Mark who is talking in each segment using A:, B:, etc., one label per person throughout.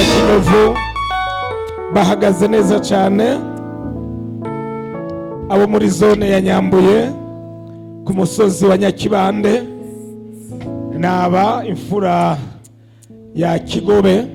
A: Kinyovu bahagaze neza cyane, abo muri zone ya Nyambuye ku musozi wa Nyakibande naba imfura ya Kigobe.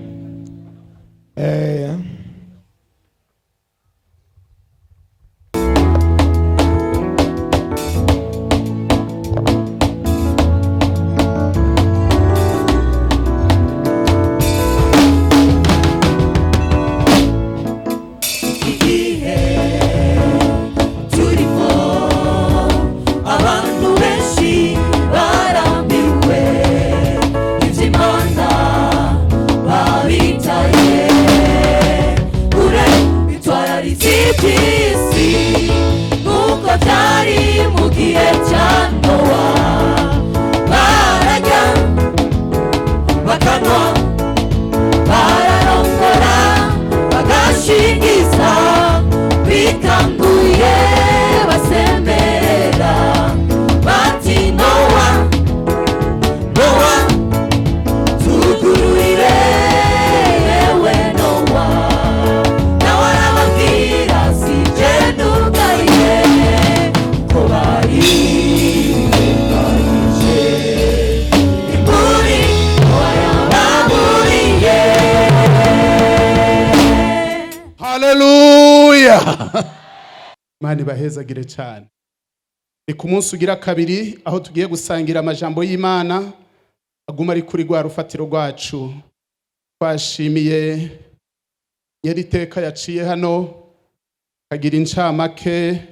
B: Mani bahezagire cyane. Ni ku munsi ugira kabiri aho tugiye gusangira amajambo y'Imana aguma ari kuri rwa rufatiro rwacu. Twashimiye nyeri teka yaciye hano kagira incamake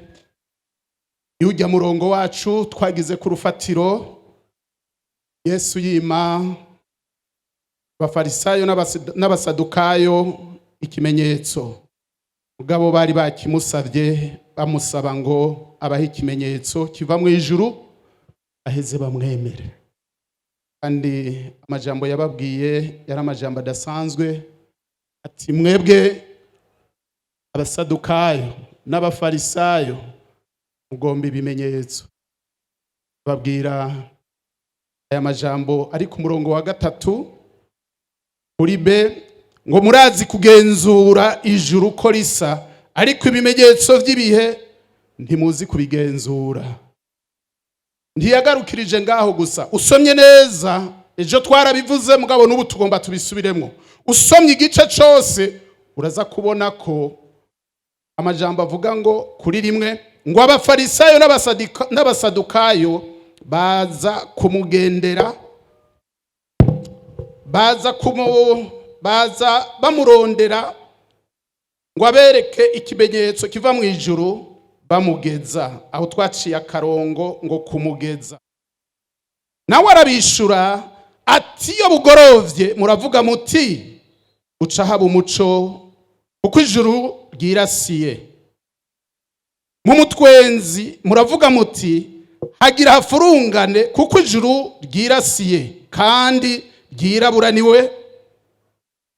B: y'ujya murongo wacu twagize ku rufatiro. Yesu yima abafarisayo n'abasadukayo ikimenyetso. Mugabo bari bakimusavye bamusaba ngo abahe ikimenyetso kiva mu ijuru aheze bamwemere. Kandi amajambo yababwiye yari amajambo adasanzwe ati mwebwe abasadukayo n'abafarisayo mugomba ibimenyetso. Babwira aya majambo ari ku murongo wa 3 kuri B ngo murazi kugenzura ijuru ko risa ariko ibimenyetso by'ibihe ntimuzi kubigenzura. Ntiyagarukirije ngaho gusa, usomye neza ejo twarabivuze mugabo n'ubu tugomba tubisubiremo. Usomye igice cyose uraza kubona ko amajambo avuga ngo kuri rimwe ngo abafarisayo n'abasadukayo baza kumugendera, baza bamurondera ngo abereke ikimenyetso kiva mu ijuru bamugeza. Aho twaciye akarongo ngo kumugeza. Nawe arabishura ati iyo bugorovye muravuga muti uca haba umuco kuko ijuru ryirasiye. Mu mutwenzi muravuga muti hagira hafurungane kuko ijuru ryirasiye kandi ryiraburaniwe.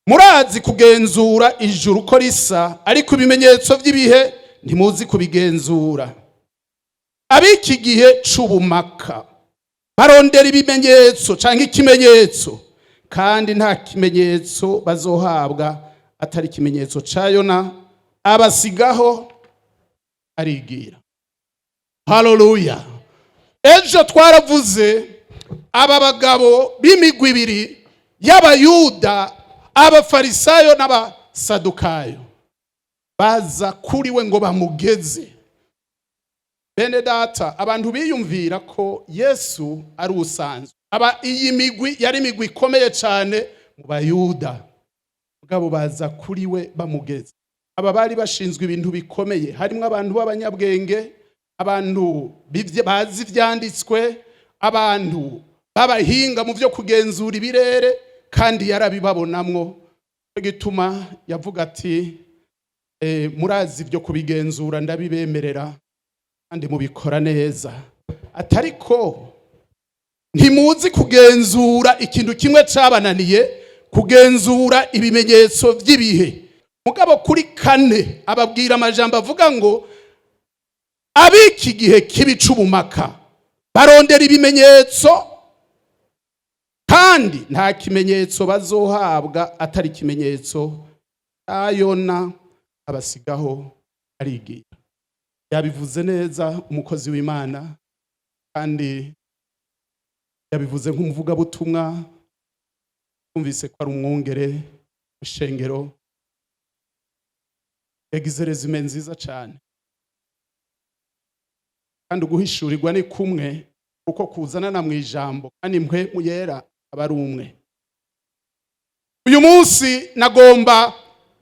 B: Murazi kugenzura ijuru ko risa ariko ibimenyetso by'ibihe ntimuzi kubigenzura. Abiki gihe c'ubumaka barondera ibimenyetso canke ikimenyetso kandi nta kimenyetso bazohabwa atari ikimenyetso ca Yona abasigaho arigira. Haleluya. Ejo twaravuze aba bagabo b'imigwi ibiri y'abayuda, abafarisayo n'abasadukayo baza kuri we ngo bamugeze. Bene data, abantu biyumvira ko Yesu ari usanzwe. Iyi migwi yari imigwi ikomeye cyane mu bayuda, mugabo baza kuri we bamugeze. Aba bari bashinzwe ibintu bikomeye, harimo abantu b'abanyabwenge, abantu bazi ivyanditswe, abantu babahinga mu byo kugenzura ibirere, kandi yarabibabonamwo. Gituma yavuga ati murazi byo kubigenzura ndabibemerera kandi mubikora neza, atariko ntimuzi kugenzura ikintu kimwe cabananiye, kugenzura ibimenyetso by'ibihe. Mugabo kuri 4 ababwira amajambo avuga ngo abiki gihe kibicubumaka barondera ibimenyetso kandi nta kimenyetso bazohabwa atari ikimenyetso cya Yona abasigaho arigira. Yabivuze neza umukozi w'Imana, kandi yabivuze nk'umuvugabutumwa. Twumvise ko ari umwungere w'ishengero, yagize resume nziza cyane. Kandi uguhishurirwa ni kumwe, kuko kuzanana mu ijambo, kandi mwe muyera aba ari umwe. Uyu munsi nagomba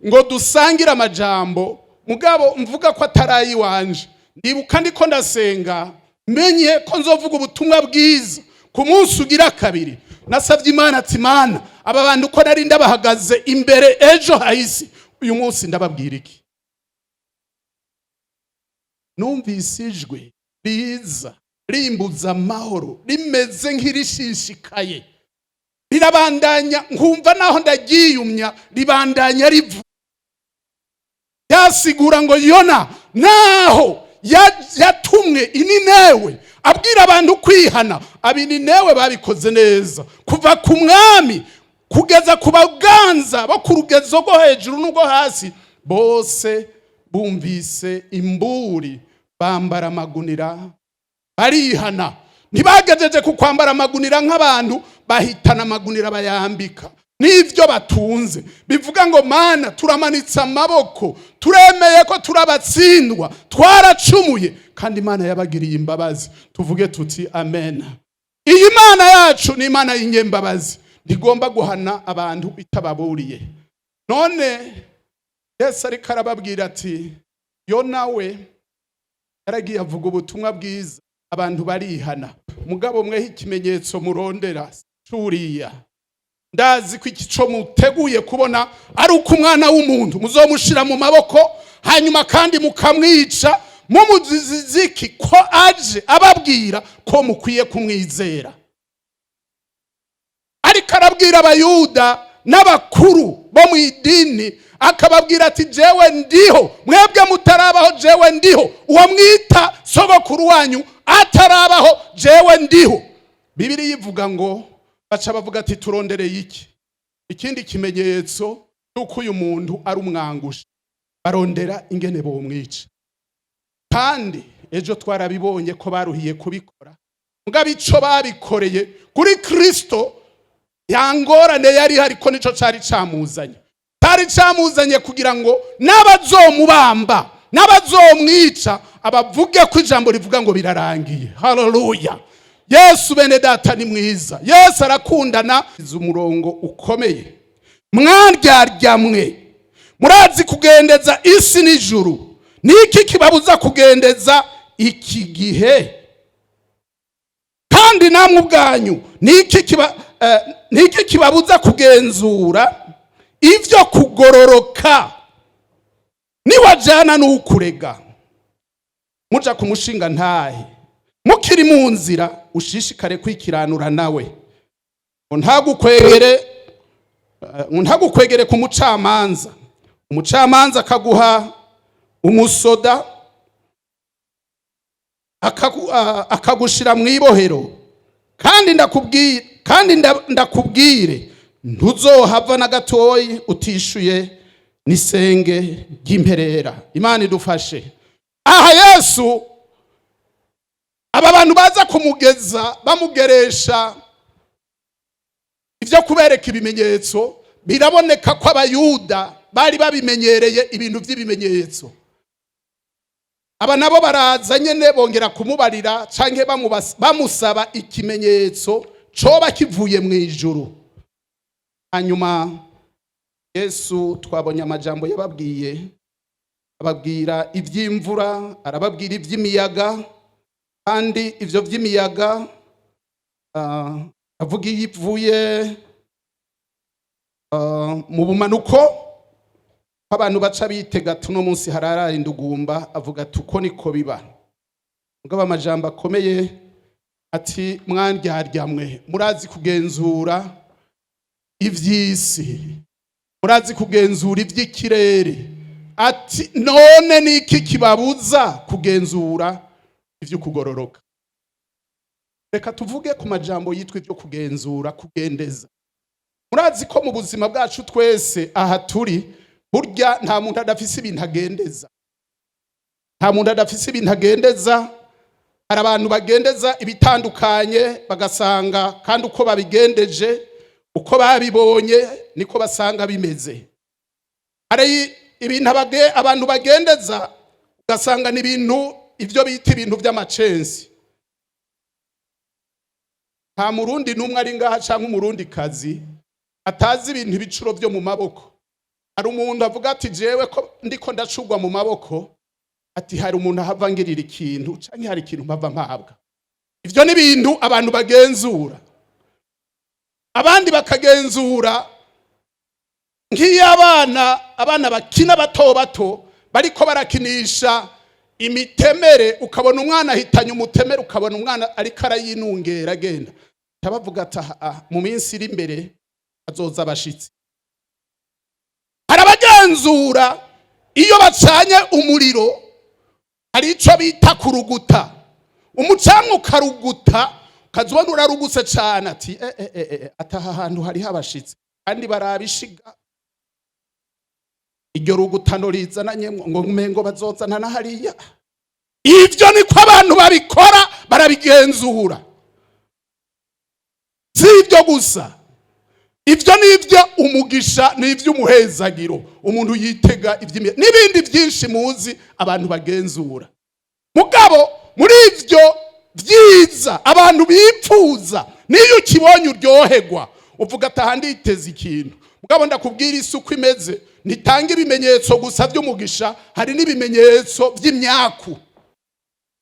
B: ngo dusangire amajambo, mugabo mvuga ko atarayi wanje. Ndibuka ndiko ndasenga, menye ko nzovuga ubutumwa bwiza ku munsi ugira kabiri. Nasavye Imana ati Mana, aba bantu ko nari ndabahagaze imbere ejo hahisi, uyu munsi ndababwira iki? Numvise ijwi riza rimbuza amahoro, rimeze nk'irishishikaye, rirabandanya, nkumva naho ndagiyumya, ribandanya rivu. Yasigura ngo Yona naho yatumwe ininewe abwira abantu kwihana, abininewe babikoze neza, kuva ku mwami kugeza ku baganza bo ku rugezo rwo hejuru n'ubwo hasi, bose bumvise imburi, bambara amagunira barihana. Ntibagejeje ku kwambara amagunira nk'abantu, bahitana amagunira bayambika n'ivyo batunze. Bivuga ngo Mana, turamanitse amaboko, turemeye ko turabatsindwa, twaracumuye, kandi Imana yabagiriye imbabazi. Tuvuge tuti amen. Iyi Mana yacu ni Imana y'inyembabazi, ntigomba guhana abantu itababuriye. None Yesu ariko arababwira ati Yona we yaragiye avuga ubutumwa bwiza, abantu barihana. Mugabo mweho ikimenyetso murondera curiya. Ndazi ko ikico muteguye kubona ari uko umwana w'umuntu muzomushira mu maboko, hanyuma kandi mukamwica, mumuziziki ko aje ababwira ko mukwiye kumwizera. Ariko arabwira abayuda n'abakuru bo mu idini, akababwira ati jewe ndiho, mwebwe mutarabaho jewe ndiho, uwo mwita sogokuru wanyu atarabaho jewe ndiho. Bibiliya ivuga ngo, baca bavuga ati turondereye iki? Ikindi kimenyetso nuko uyu muntu ari umwangusha, barondera ingene bomwica. Kandi ejo twarabibonye ko baruhiye kubikora, mugabo ico babikoreye kuri Kristo yangorane yari hariko nico cari camuzanye. Tari camuzanye kugira ngo n'abazomubamba n'abazomwica abavuge ko ijambo rivuga ngo birarangiye. Haleluya. Yesu bene data ni mwiza. Yesu arakundana. Umurongo ukomeye, mwandyarya murazi kugendeza isi n'ijuru, niki kibabuza kugendeza iki gihe? Kandi namwe ubwanyu niki kibabuza kugenzura ivyo kugororoka? Niwajana n'ukurega muja kumushinga ntahe, mukiri mu nzira ushishikare kwikiranura nawe, ntagukwegere ku mucamanza. Umucamanza akaguha umusoda, akagushira mu ibohero, kandi ndakubwire ntuzohava na gatoyi utishuye n'isenge ry'imperera. Imana idufashe. Aha Yesu aba bantu baza kumugeza bamugeresha ivyo kubereka ibimenyetso, biraboneka ko abayuda bari babimenyereye ibintu vy'ibimenyetso. Aba nabo baraza nyene bongera kumubarira canke bamusaba ikimenyetso coba kivuye mu ijuru. Hanyuma Yesu twabonye amajambo yababwiye, ababwira ivy'imvura, arababwira ivy'imiyaga, kandi ivyo vy'imiyaga avuga ivuye mu bumanuko, abantu baca bitega tuno munsi harara indugumba, avuga tuko niko biba. Mugabo amajambo akomeye ati mwandyarya murazi kugenzura ivy'isi, murazi kugenzura ivy'ikirere, ati none niki kibabuza kugenzura ivyo kugororoka? reka tuvuge ku majambo yitwa ibyo kugenzura, kugendeza. Murazi ko mu buzima bwacu twese aha turi, burya nta muntu adafise ibintu agendeza. Nta muntu adafise ibintu agendeza. Hari abantu bagendeza ibitandukanye bagasanga kandi uko babigendeje, uko babibonye niko basanga bimeze. Hari ibintu abantu bagendeza ugasanga ni ibintu ibyo bita ibintu by'amacensi. Nta murundi numwe ari ngaha cyangwa umurundi kazi atazi ibintu ibicuro byo mu maboko. Hari umuntu avuga ati jewe ko ndiko ndacugwa mu maboko, ati hari umuntu ahava ngirira ikintu cyangwa hari ikintu mpava mpabwa. Ivyo ni ibintu abantu bagenzura. Abandi bakagenzura nk'iyo abana bakina bato bariko barakinisha imitemere, ukabona umwana ahitanye umutemere, ukabona umwana ariko arayinungera agenda. Tabavuga ati mu minsi iri imbere azoza abashitsi. Harabagenzura iyo bacanye umuriro, hari ico bita kuruguta. Umucanwa ukaruguta, ukazubona uraruguse cyane, ati ataha ahantu hari habashitsi kandi barabishiga. Iryo rugutano rizananye ngo umengo bazozana na hariya. Ivyo niko abantu babikora, barabigenzura. Si ibyo gusa, ivyo nivyo umugisha n'ivyo umuhezagiro umuntu yitega n'ibindi byinshi muzi abantu bagenzura. Mugabo muri ivyo vyiza abantu bipfuza, niyo ukibonye uryoherwa uvuga atahandi iteze ikintu. Mugabo ndakubwira isuku imeze, nitanga ibimenyetso gusa by'umugisha, hari n'ibimenyetso by'imyaku.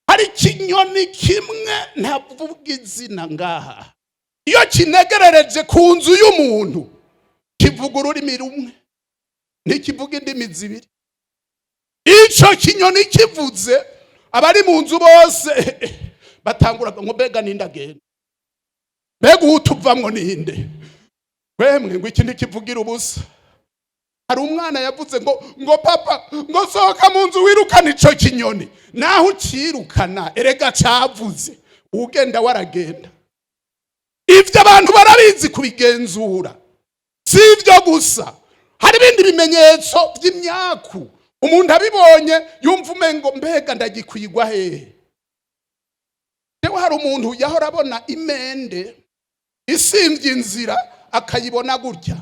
B: Hari kinyoni kimwe ntavuga izina ngaha, iyo kinegerereje ku nzu y'umuntu kivuga ururimi rumwe, ntikivuga indimi zibiri. Ico kinyoni kivuze abari mu nzu bose batangura ngo mbega ninde agenda, mbega utuvamwo ninde, wemwe ngo iki ntikivugira ubusa. Hari umwana yavuze ngo papa ngo sohoka mu nzu wirukana ico kinyoni. Naho ukirukana erega cavuze, ugenda waragenda. Ivyo abantu barabizi kubigenzura. Si ivyo gusa, hari ibindi bimenyetso by'imyaku umuntu abibonye yumva umengo mbega ndagikwigwa hehe. Dewe hari umuntu yahora abona imende isimvye inzira akayibona gutya,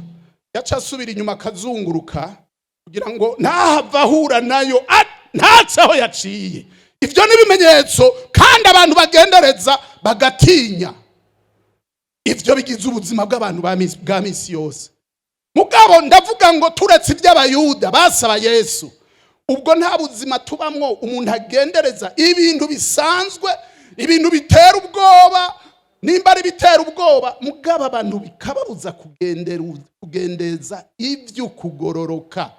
B: yaca asubira inyuma akazunguruka kugira ngo ntahava ahura nayo, ntatse aho yaciye. Ivyo ni bimenyetso kandi abantu bagendereza bagatinya. Ivyo bigize ubuzima bw'abantu bwa misi yose. Mugabo ndavuga ngo turetse iby'abayuda basaba Yesu, ubwo nta buzima tubamwo umuntu agendereza ibintu bisanzwe, ibintu bitera ubwoba. Nimba ari bitera ubwoba, mugabo abantu bikababuza kugendeza ivyo kugororoka.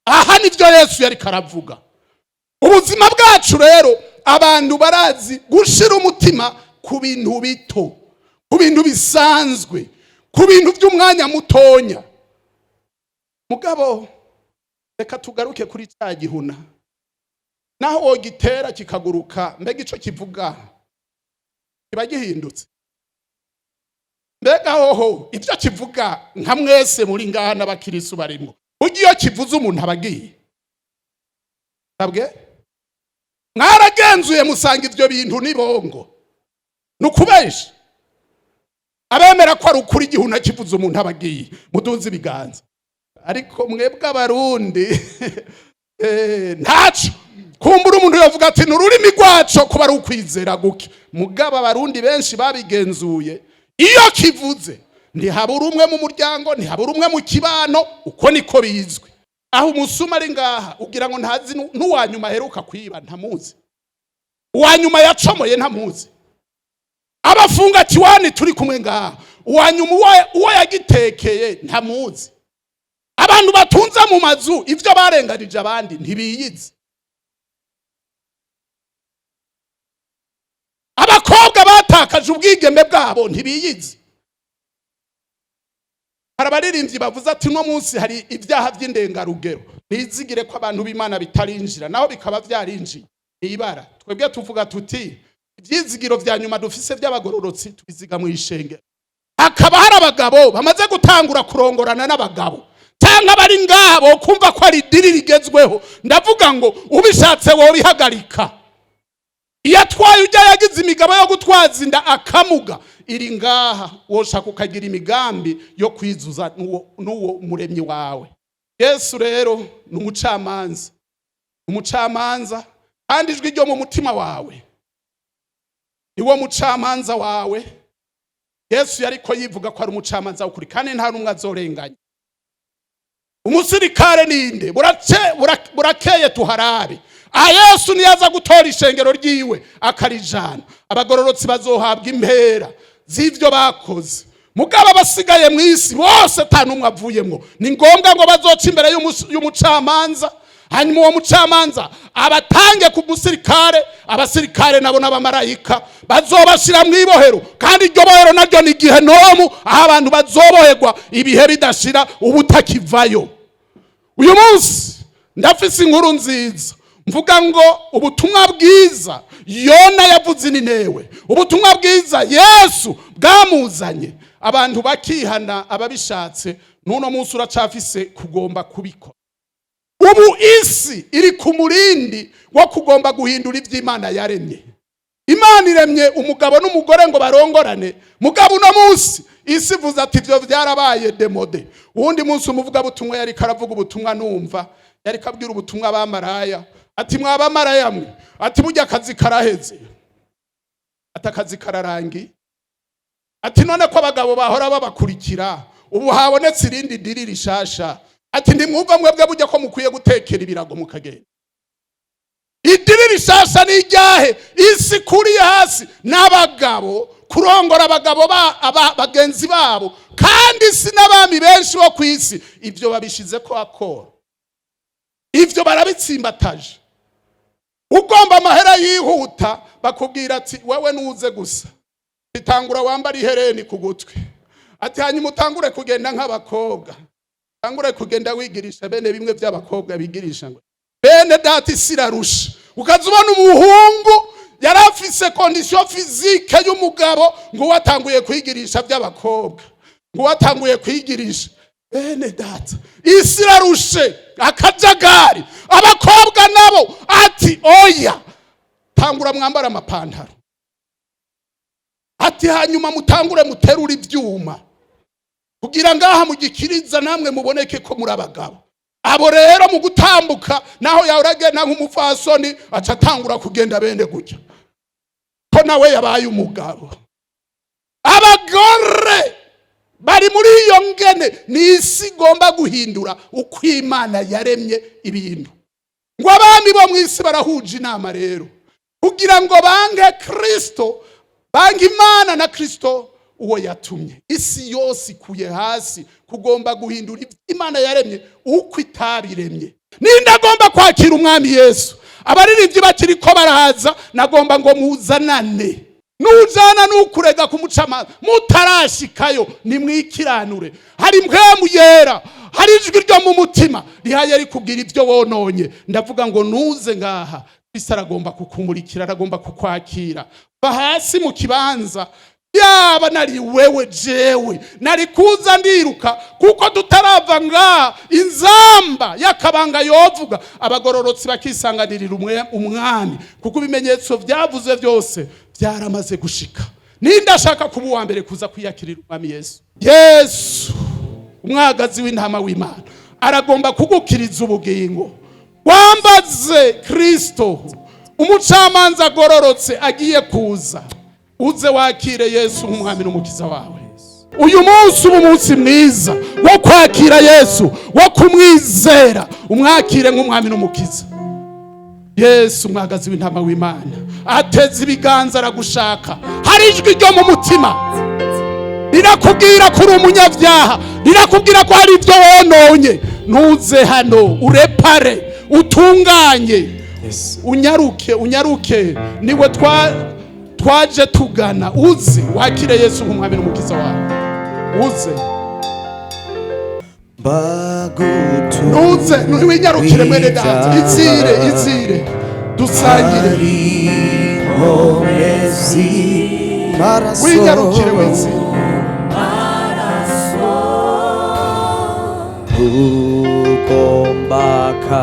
B: Aha nivyo Yesu yari karavuga. Ubuzima bwacu rero abantu barazi gushira umutima ku bintu bito, ku bintu bisanzwe, ku bintu by'umwanya mutonya. Mugabo reka tugaruke kuri cya gihuna. Naho wogitera kikaguruka, mbega ico kivuga kiba gihindutse. Mbega hoho ivyo kivuga nka mwese muri ngaha n'abakirisu barimo, ugiye kivuze umuntu abagiye tabwe. Mwaragenzuye musanga ivyo bintu nibongo, nukubesha. Abemera ko ari ukuri igihuna kivuze umuntu abagiye muduze ibiganza. Ariko mwebwe abarundi ntaco kumbura umuntu yavuga ati n'ururimi rwaco kuba ari ukwizera guke. Mugabo abarundi benshi babigenzuye, iyo kivuze ntihabura umwe mu muryango, ntihabura umwe mu kibano, uko niko bizwi. Aho umusuma ari ngaha ugira ngo ntazi n'uwanyuma aheruka kwiba ntamuzi, uwanyuma yacomoye ntamuzi. Abafunga kiwani turi kumwe ngaha, uwanyuma uwo yagitekeye ntamuzi. Abantu batunza mu mazu ivyo barenganije abandi ntibiyizi. Abakobwa batakaje ubwigeme bwabo ntibiyizi. Harabaririmbyi bavuze ati no munsi hari ibyaha by'indengarugero, nizigire ko abantu b'Imana bitarinjira naho bikaba byarinjiye ibara. Twebwe tuvuga tuti ibyizigiro vya nyuma dufise by'abagororotsi tubiziga mu ishengero. Hakaba hari abagabo bamaze gutangura kurongorana n'abagabo cyangwa bari ngabo kumva ko ari diri rigezweho, ndavuga ngo ubishatse wo bihagarika. Iyo atwaye ujya yagize imigabo yo gutwaza inda akamuga, iri ngaha woshaka ukagira imigambi yo kwizuza n'uwo muremyi wawe. Yesu rero ni umucamanza kandi ijwi ryo mu mutima wawe niwo mucamanza wawe. Yesu yariko yivuga ko ari umucamanza w'ukuri kandi nta numwe azorenganya. Umusirikare ninde? Burakeye tuharabe. Yesu niyaza gutora ishengero ryiwe akarijana, abagororotsi bazohabwa impera z'ivyo bakoze. Mugabo basigaye mu isi bose tanumwe avuyemwo, ni ngombwa ngo bazoca imbere y'umucamanza, hanyuma uwo mucamanza abatange ku musirikare, abasirikare nabo n'abamarayika bazobashira mu ibohero, kandi iryo bohero naryo ni Gehinomu, aho abantu bazoboherwa ibihe bidashira ubutakivayo. Uyu munsi ndafise inkuru nziza mvuga ngo ubutumwa bwiza Yona yavuze Ninewe, ubutumwa bwiza Yesu bwamuzanye, abantu bakihana ababishatse, nuno munsi uracafise kugomba kubikora. Ubu isi iri ku murindi wo kugomba guhindura ivy'Imana yaremye. Imana iremye umugabo n'umugore ngo barongorane, mugabo uno munsi isi ivuze ati ivyo vyarabaye demode. Uwundi munsi umuvuga butumwa yari karavuga ubutumwa numva, yari kabwira ubutumwa abamaraya ati mwabamaraya mwe, ati burya akazi karaheze, atakazi kararangi, ati none ko abagabo bahora babakurikira ubu habonetse irindi diri rishasha, ati ndimwumva mwebwe burya ko mukwiye gutekera ibirago mukagenda. Idiri rishasha ni iryahe? Isi kuriye hasi n'abagabo kurongora abagabo bagenzi babo, kandi isi n'abami benshi bo kwisi ivyo babishize ko akora, ivyo barabitsimbataje. Ugomba amahera yihuta bakubwira ati wewe nuze gusa, bitangura wambara ihereni ku gutwi, ati hanyuma utangure kugenda nk'abakobwa, tangure kugenda wigirisha bene bimwe by'abakobwa bigirisha ngo bene dati sirarusha. Ukazubona umuhungu yarafise condition physique y'umugabo ngo watanguye kwigirisha by'abakobwa, ngo watanguye kwigirisha bene data isirarushe akajagari. Abakobwa nabo ati oya, tangura mwambara amapantaro, ati hanyuma mutangure muterura ivyuma kugira ngaha mugikiriza namwe muboneke ko muri abagabo. Abo rero mu gutambuka naho yauragenda nk'umufasoni aca tangura kugenda bene gutya ko nawe yabaye umugabo. Abagore bari muri iyo ngene, ni isi igomba guhindura uko Imana yaremye ibintu. Ngo abami bo mwisi barahuje inama rero kugira ngo bange Kristo, bange Imana na Kristo uwo yatumye. Isi yose ikuye hasi kugomba guhindura Imana yaremye uko itabiremye. Ninde agomba kwakira umwami Yesu? Abaririmbyi bakiri ko baraza, nagomba ngo muzanane, nujana nukurega kumucamanza mutarashikayo nimwikiranure. Hari mpwemu yera, hari ijwi ryo mu mutima rihaye rikubwira ivyo wononye. Ndavuga ngo nuze ngaha, Kristo aragomba kukumurikira, aragomba kukwakira. Bahasi mu kibanza, yaba nari wewe jewe nari kuza ndiruka, kuko tutarava nga inzamba yakabanga yovuga abagororotsi bakisanganirira umwami, kuko ibimenyetso vyavuze byose byaramaze gushika. Ninde ashaka kuba uwa mbere kuza kwiyakirira umwami Yesu? Yesu umwagazi w'intama w'Imana aragomba kugukiriza ubugingo. Wambaze Kristo umucamanza agororotse agiye kuza, uze wakire Yesu nk'umwami n'umukiza wawe. Uyu munsi umunsi mwiza wo kwakira Yesu, wo kumwizera, umwakire nk'umwami n'umukiza. Yesu umwagazi w'intama w'Imana ateze ibiganza aragushaka. Hari ijwi ryo mu mutima rirakubwira ko uri umunyabyaha, rirakubwira ko hari ibyo wononye. Ntuze hano urepare, utunganye, unyaruke niwe twaje tugana. Uze wakire Yesu nk'umwami n'umukiza wawe, uze nuze ntiwinyarukire mwene data, izire dusangire
C: nkomezi maraso
B: wigarukire wese
C: ukombaka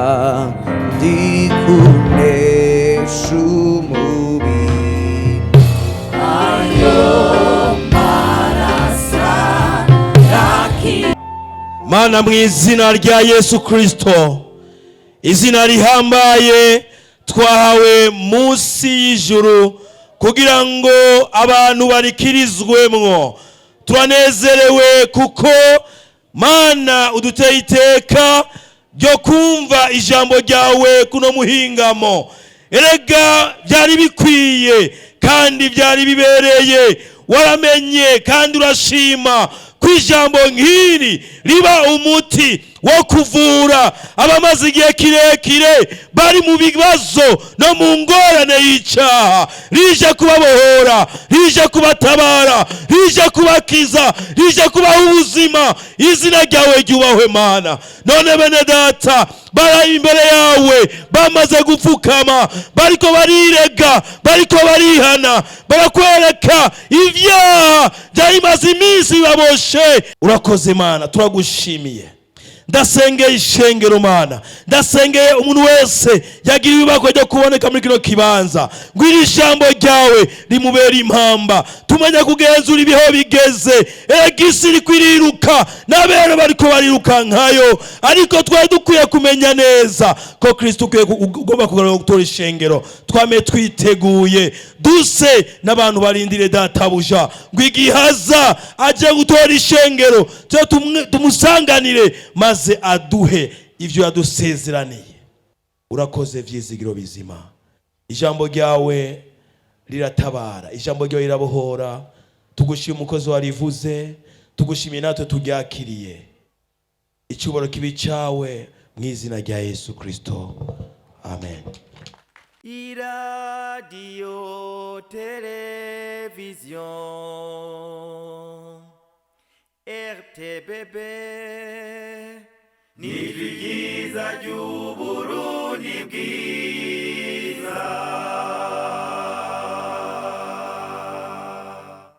C: ndikunesha umubi
D: Mana mu izina rya Yesu Kristo, izina rihambaye twahawe munsi y'ijuru kugira ngo abantu barikirizwemwo. Turanezerewe kuko Mana uduteye iteka ryo kumva ijambo ryawe kuno muhingamo. Erega byari bikwiye kandi byari bibereye, waramenye kandi urashima kwijambo nk'iri riba umuti wo kuvura abamaze igihe kirekire bari mu bibazo no mu ngorane y'icyaha, rije kubabohora, rije kubatabara, rije kubakiza, rije kubaha ubuzima. Izina ryawe ryubahwe Mana. None bene data bari imbere yawe bamaze gupfukama, bariko barirega, bariko barihana, barakwereka ivyaha byari bimaze iminsi bibaboshe. Urakoze Mana, turagushimiye. Ndasengeye ishengero Mana, ndasengeye umuntu wese yagira ibibako ryo kuboneka muri kino kibanza, ngwira ijambo ryawe rimubera impamba, tumenya kugenzura ibiho bigeze. Isi iri kwiriruka n'abera bariko bariruka nkayo, ariko twari dukwiye kumenya neza ko Kristo ugomba kugaruka gutora ishengero. Twame twiteguye duse n'abantu barindire databuja ngo igihaza aje gutora ishengero tumusanganire maze aduhe ivyo yadusezeraniye. Urakoze vyizigiro bizima. Ijambo ryawe riratabara, ijambo ryawe rirabohora. Tugushima umukozi warivuze, tugushimiye natwe turyakiriye. Icyubahiro kibi cyawe mu izina rya Yesu Kristo, amen.
C: iradiyo televiziyo RTBB ni ryiza ry'Uburundi bwiza.